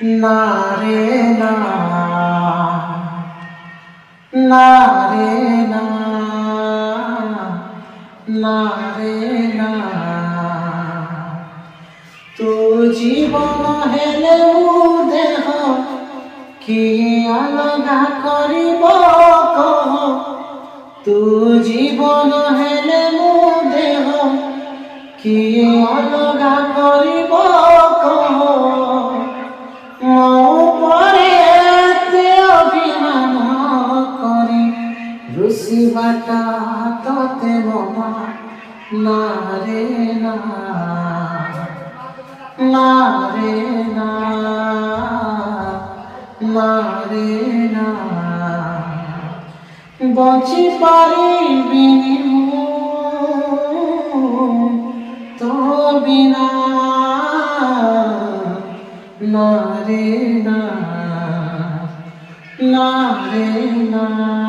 না রে না, না রে না, না রে না। তু জীবন হেলে দেহ কি অলগা করিব কহ। তু জীবন হেলে দেহ কি অলগা করিব কহ। ମୋ ଉପରେ ଏତେ ଅଭିମାନ କରି ରୁଷିବାଟା ତତେ ମନା। ନା ରେ ନା, ନା ରେ ନା, ନା ରେ ନା। ବଞ୍ଚି ପାରିବିନି ମୁଁ ତୋ ବିନା। না রে না, না রে না।